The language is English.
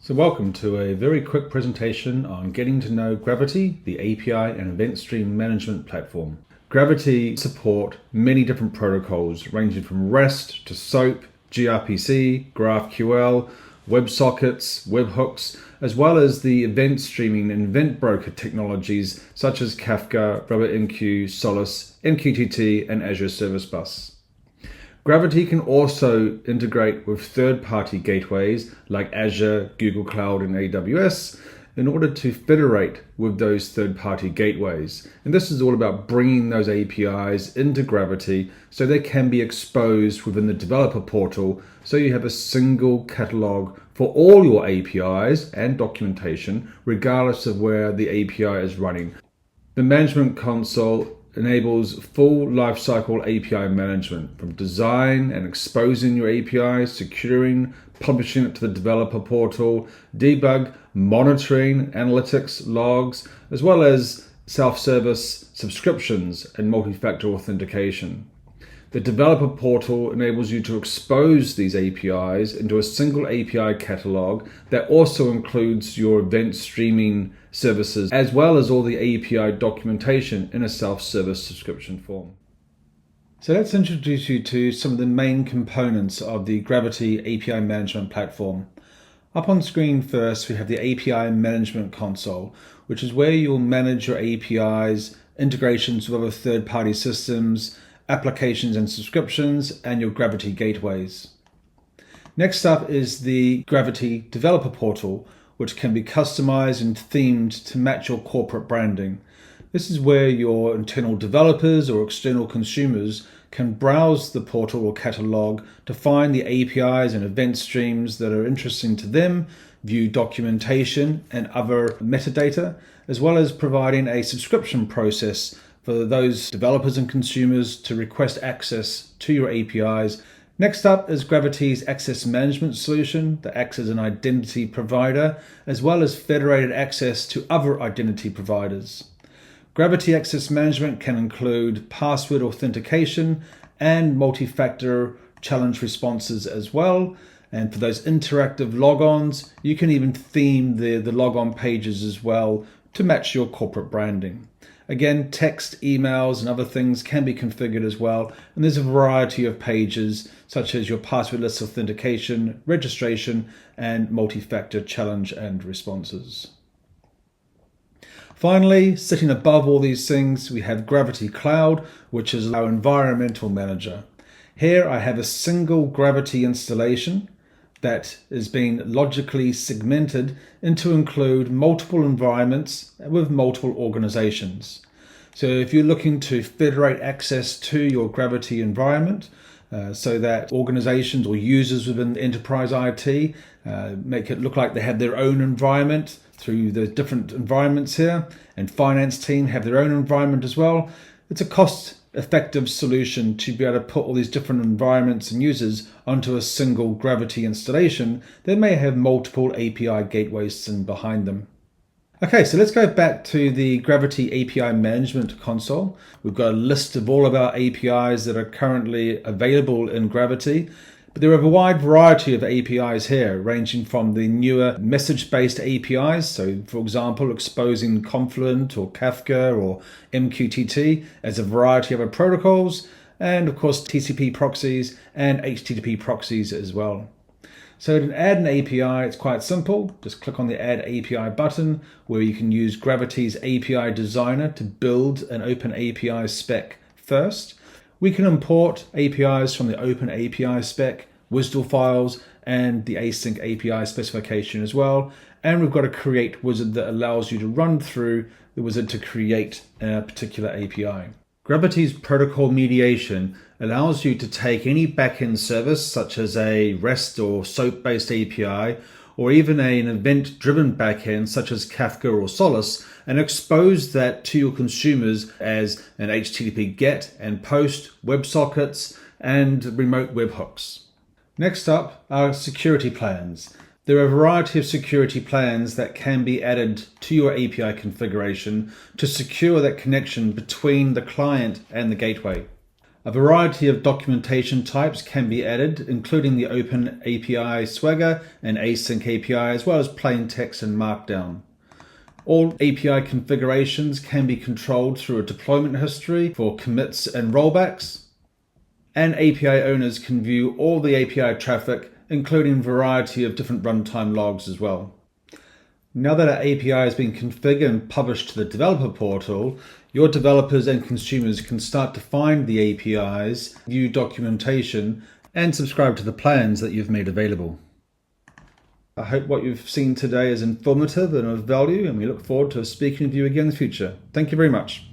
So welcome to a very quick presentation on getting to know Gravitee, the API and event stream management platform. Gravitee support many different protocols ranging from REST to SOAP, gRPC, GraphQL, WebSockets, webhooks, as well as the event streaming and event broker technologies such as Kafka, RabbitMQ, Solus, MQTT, and Azure Service Bus. Gravitee can also integrate with third-party gateways like Azure, Google Cloud, and AWS in order to federate with those third-party gateways. And this is all about bringing those APIs into Gravitee so they can be exposed within the developer portal, so you have a single catalog for all your APIs and documentation, regardless of where the API is running. The management console enables full lifecycle API management, from design and exposing your API, securing, publishing it to the developer portal, debug, monitoring, analytics, logs, as well as self-service subscriptions and multi-factor authentication. The developer portal enables you to expose these APIs into a single API catalog that also includes your event streaming services, as well as all the API documentation in a self-service subscription form. So let's introduce you to some of the main components of the Gravitee API management platform. Up on screen first, we have the API management console, which is where you'll manage your APIs, integrations with other third-party systems, applications and subscriptions, and your Gravitee gateways. Next up is the Gravitee developer portal, which can be customized and themed to match your corporate branding. This is where your internal developers or external consumers can browse the portal or catalog to find the APIs and event streams that are interesting to them, view documentation and other metadata, as well as providing a subscription process for those developers and consumers to request access to your APIs. Next up is Gravitee's access management solution that acts as an identity provider, as well as federated access to other identity providers. Gravitee Access Management can include password authentication and multi-factor challenge responses as well. And for those interactive logons, you can even theme the logon pages as well to match your corporate branding. Again, text, emails, and other things can be configured as well. And there's a variety of pages, such as your passwordless authentication, registration, and multi-factor challenge and responses. Finally, sitting above all these things, we have Gravitee Cloud, which is our environmental manager. Here I have a single Gravitee installation that is being logically segmented into include multiple environments with multiple organizations. So if you're looking to federate access to your Gravitee environment, so that organizations or users within enterprise IT make it look like they have their own environment through the different environments here, and finance team have their own environment as well. It's a cost-effective solution to be able to put all these different environments and users onto a single Gravitee installation that may have multiple API gateways sitting behind them. Okay, so let's go back to the Gravitee API management console. We've got a list of all of our APIs that are currently available in Gravitee, but there are a wide variety of APIs here, ranging from the newer message-based APIs, so for example, exposing Confluent or Kafka or MQTT as a variety of other protocols, and of course TCP proxies and HTTP proxies as well. So to add an API, it's quite simple. Just click on the Add API button, where you can use Gravitee's API Designer to build an Open API spec first. We can import APIs from the Open API spec, WSDL files, and the async API specification as well. And we've got a create wizard that allows you to run through the wizard to create a particular API. Gravitee's protocol mediation allows you to take any backend service, such as a REST or SOAP-based API, or even an event-driven backend, such as Kafka or Solus, and expose that to your consumers as an HTTP GET and POST, WebSockets, and remote webhooks. Next up are security plans. There are a variety of security plans that can be added to your API configuration to secure that connection between the client and the gateway. A variety of documentation types can be added, including the Open API Swagger and Async API, as well as plain text and Markdown. All API configurations can be controlled through a deployment history for commits and rollbacks. And API owners can view all the API traffic, including a variety of different runtime logs as well. Now that our API has been configured and published to the developer portal, your developers and consumers can start to find the APIs, view documentation, and subscribe to the plans that you've made available. I hope what you've seen today is informative and of value, and we look forward to speaking with you again in the future. Thank you very much.